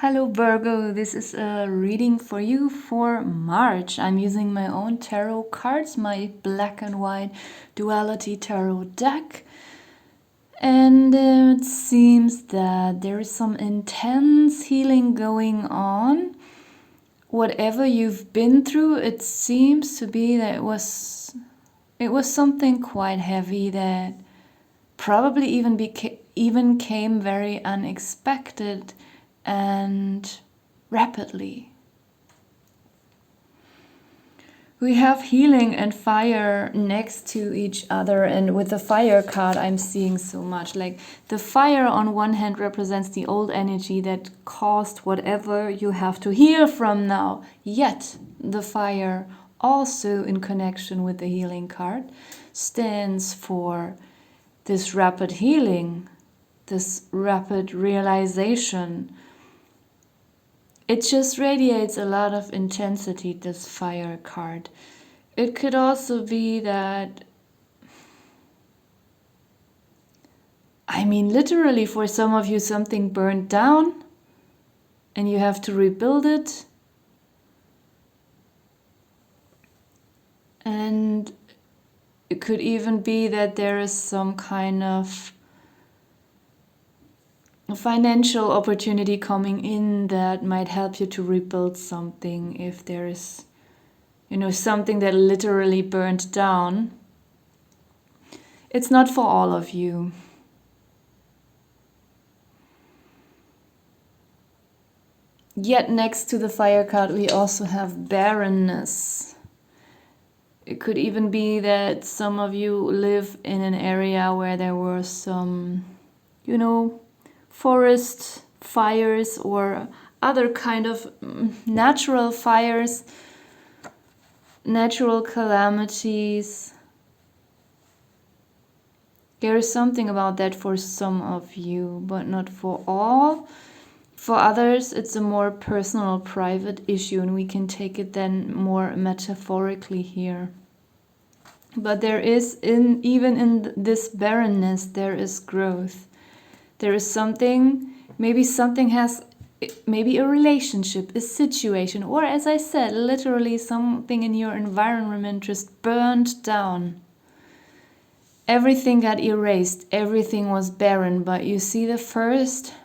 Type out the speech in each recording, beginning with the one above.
Hello Virgo, this is a reading for you for March. I'm using my own tarot cards, my black and white duality tarot deck. And it seems that there is some intense healing going on. Whatever you've been through, it seems to be that it was something quite heavy that probably even came very unexpected and rapidly. We have healing and fire next to each other, and with the fire card I'm seeing so much. Like the fire on one hand represents the old energy that caused whatever you have to heal from now. Yet the fire, also in connection with the healing card, stands for this rapid healing, this rapid realization. It just radiates a lot of intensity, this fire card. It could also be that, literally for some of you something burned down and you have to rebuild it. And it could even be that there is some kind of a financial opportunity coming in that might help you to rebuild something if there is, something that literally burned down. It's not for all of you. Yet next to the fire card we also have barrenness. It could even be that some of you live in an area where there were some, forest fires or other kind of natural fires, natural calamities. There is something about that for some of you, but not for all. For others, it's a more personal, private issue, and we can take it then more metaphorically here. But there is, even in this barrenness, there is growth. There is something, maybe a relationship, a situation, or as I said, literally something in your environment just burned down. Everything got erased, everything was barren, but you see the first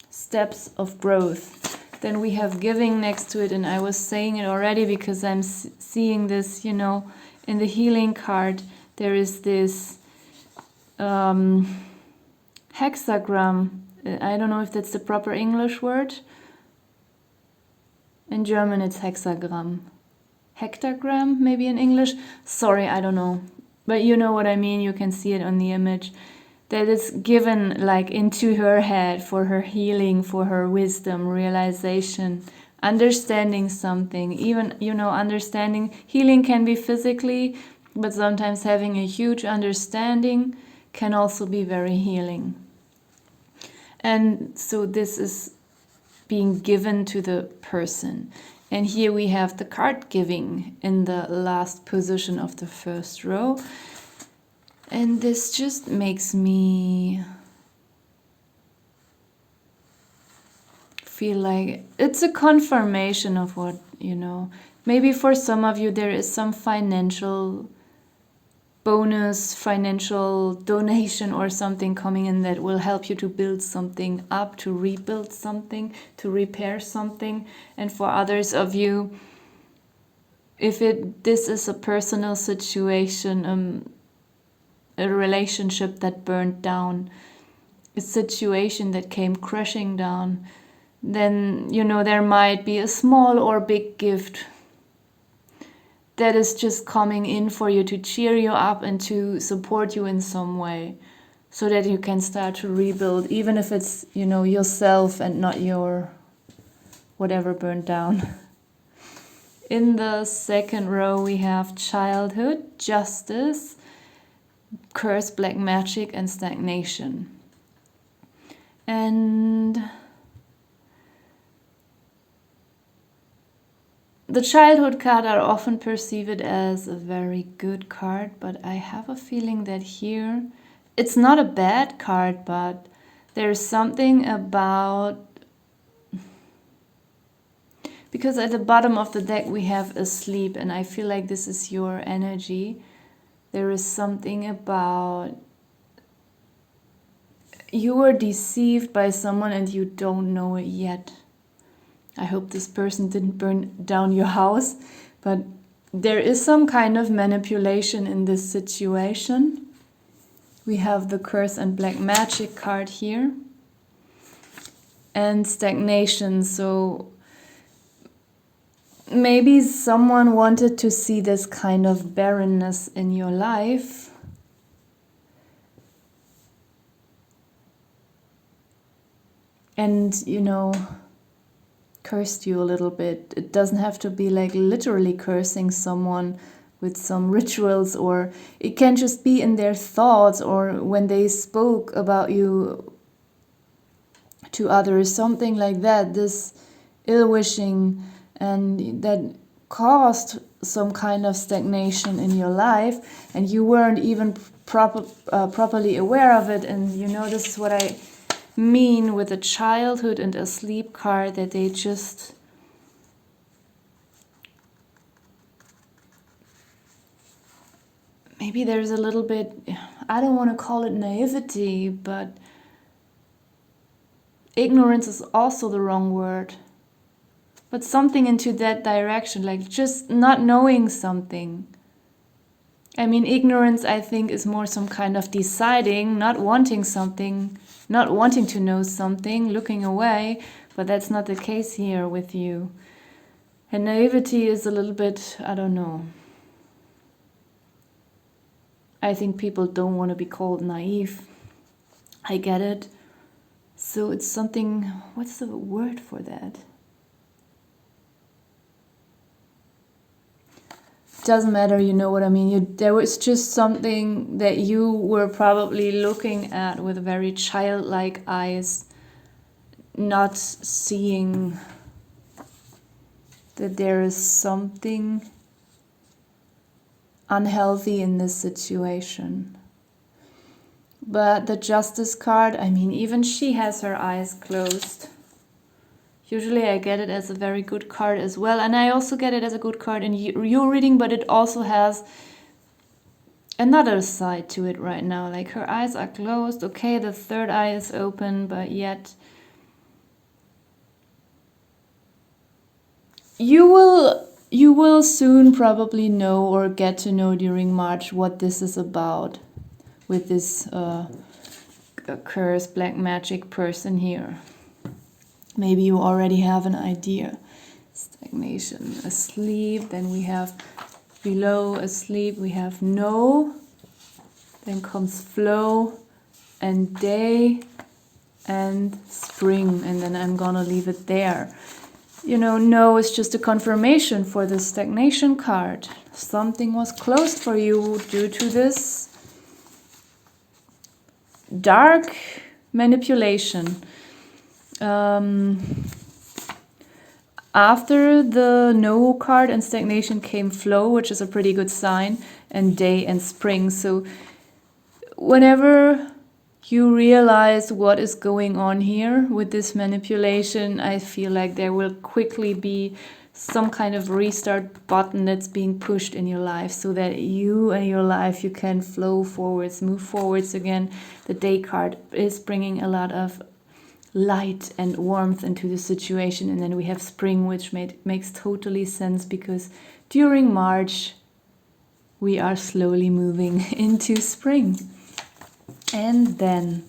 steps of growth. Then we have giving next to it, and I was saying it already because I'm seeing this, in the healing card, there is this hexagram. I don't know if that's the proper English word. In German it's hexagram. Hectagram, maybe in English. Sorry, I don't know. But you know what I mean, you can see it on the image. That is given like into her head for her healing, for her wisdom, realization, understanding something. Even, understanding. Healing can be physically, but sometimes having a huge understanding can also be very healing. And so this is being given to the person. And here we have the card giving in the last position of the first row. And this just makes me feel like it's a confirmation of what, maybe for some of you there is some financial bonus, financial donation or something coming in that will help you to build something up, to rebuild something, to repair something. And for others of you, if this is a personal situation, a relationship that burned down, a situation that came crashing down, then, there might be a small or big gift that is just coming in for you to cheer you up and to support you in some way so that you can start to rebuild, even if it's, yourself and not your whatever burned down. In the second row, we have childhood, justice, curse, black magic, and stagnation. And the childhood card are often perceived as a very good card, but I have a feeling that here it's not a bad card, but there's something about Because at the bottom of the deck we have asleep, and I feel like this is your energy. There is something about you were deceived by someone and you don't know it yet. I hope this person didn't burn down your house, but there is some kind of manipulation in this situation. We have the curse and black magic card here. And stagnation. So maybe someone wanted to see this kind of barrenness in your life. And, you know, cursed you a little bit. It doesn't have to be like literally cursing someone with some rituals, or it can just be in their thoughts or when they spoke about you to others, something like that. This ill-wishing, and that caused some kind of stagnation in your life, and you weren't even properly aware of it. And you know, this is what I mean with a childhood and a sleep card, that they just maybe there's a little bit, I don't want to call it naivety, but ignorance is also the wrong word. But something into that direction, like just not knowing something. I mean, ignorance, I think, is more some kind of deciding, not wanting something, not wanting to know something, looking away, but that's not the case here with you. And naivety is a little bit, I don't know. I think people don't want to be called naive. I get it. So it's something, what's the word for that? Doesn't matter, you know what I mean. There was just something that you were probably looking at with very childlike eyes, not seeing that there is something unhealthy in this situation. But the Justice card, I mean, even she has her eyes closed. Usually I get it as a very good card as well. And I also get it as a good card in your reading, but it also has another side to it right now. Like, her eyes are closed. Okay, the third eye is open, but yet you will soon probably know, or get to know during March, what this is about with this cursed black magic person here. Maybe you already have an idea. Stagnation, asleep, then we have below asleep, we have no, then comes flow and day and spring, and then I'm gonna leave it there. You know, no is just a confirmation for the stagnation card. Something was closed for you due to this dark manipulation. After the no card and stagnation came flow, which is a pretty good sign, and day and spring. So whenever you realize what is going on here with this manipulation, I feel like there will quickly be some kind of restart button that's being pushed in your life, so that you and your life, you can flow forwards, move forwards again. The day card is bringing a lot of light and warmth into the situation. And then we have spring, which makes totally sense, because during March we are slowly moving into spring. And then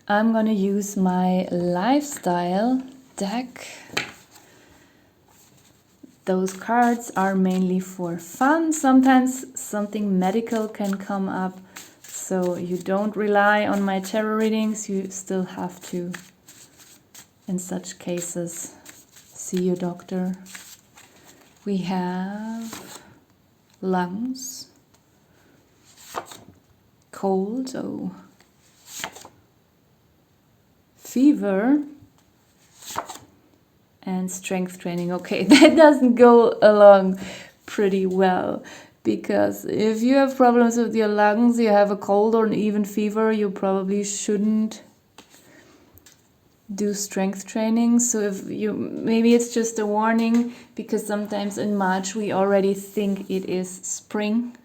I'm gonna use my lifestyle deck. Those cards are mainly for fun. Sometimes something medical can come up, so you don't rely on my tarot readings. You still have to, in such cases, see your doctor. We have lungs, cold, oh, fever, and strength training. Okay, that doesn't go along pretty well, because if you have problems with your lungs, you have a cold or even fever, you probably shouldn't do strength training. So if you, maybe it's just a warning, because sometimes in March we already think it is spring,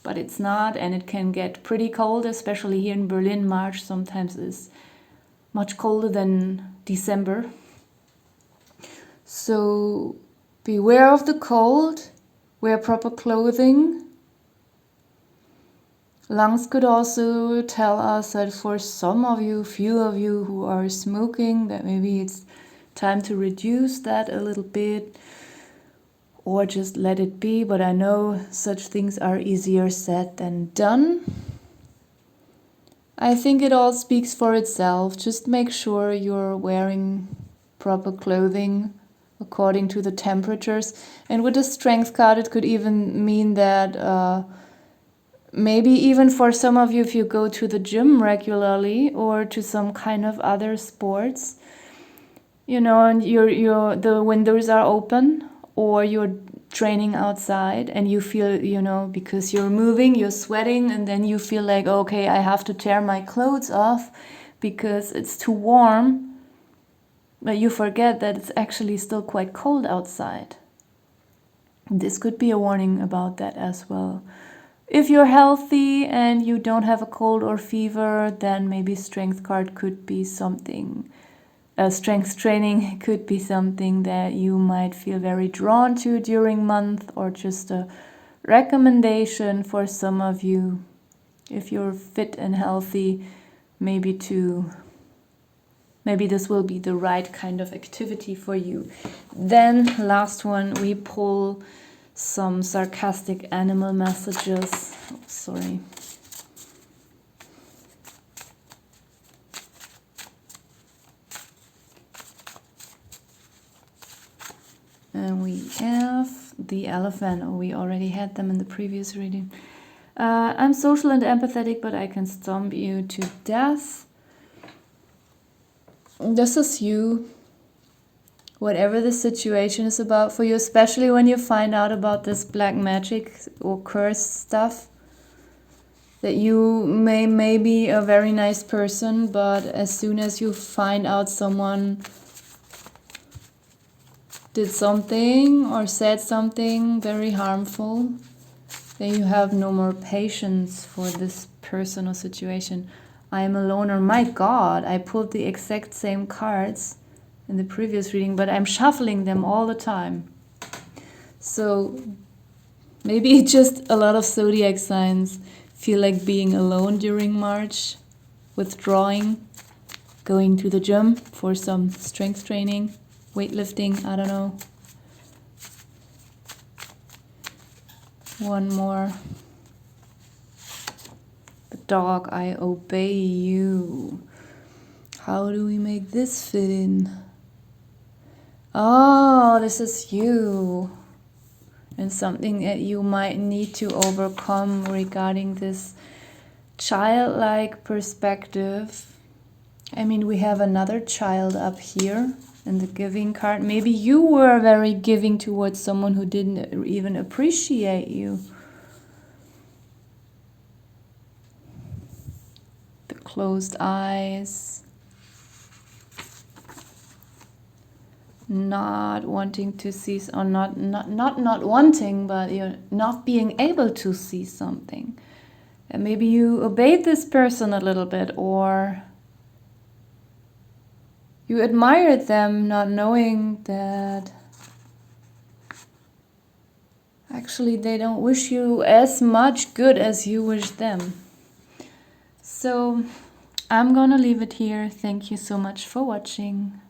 but it's not, and it can get pretty cold, especially here in Berlin. March sometimes is much colder than December. So beware of the cold, wear proper clothing. Lungs could also tell us that for some of you, few of you who are smoking, that maybe it's time to reduce that a little bit, or just let it be. But I know such things are easier said than done. I think it all speaks for itself. Just make sure you're wearing proper clothing according to the temperatures. And with the strength card, it could even mean that maybe even for some of you, if you go to the gym regularly or to some kind of other sports, you know, and the windows are open, or you're training outside and you feel, you know, because you're moving, you're sweating, and then you feel like, okay, I have to tear my clothes off because it's too warm. But you forget that it's actually still quite cold outside. This could be a warning about that as well. If you're healthy and you don't have a cold or fever, then maybe strength card could be something. Strength training could be something that you might feel very drawn to during month, or just a recommendation for some of you, if you're fit and healthy, maybe this will be the right kind of activity for you. Then last one, we pull some sarcastic animal messages. Oh, sorry. And we have the elephant. Oh, we already had them in the previous reading. I'm social and empathetic, but I can stomp you to death. This is you. Whatever the situation is about for you, especially when you find out about this black magic or curse stuff, that you may be a very nice person, but as soon as you find out someone did something or said something very harmful, then you have no more patience for this person or situation. I am a loner. My God, I pulled the exact same cards in the previous reading, but I'm shuffling them all the time. So maybe just a lot of zodiac signs feel like being alone during March, withdrawing, going to the gym for some strength training, weightlifting, I don't know. One more. The dog, I obey you. How do we make this fit in? Oh, this is you. And something that you might need to overcome regarding this childlike perspective. I mean, we have another child up here in the giving card. Maybe you were very giving towards someone who didn't even appreciate you. The closed eyes. Not wanting to see, or not wanting, but you're not being able to see something. And maybe you obeyed this person a little bit, or you admired them, not knowing that actually they don't wish you as much good as you wish them. So I'm gonna leave it here. Thank you so much for watching.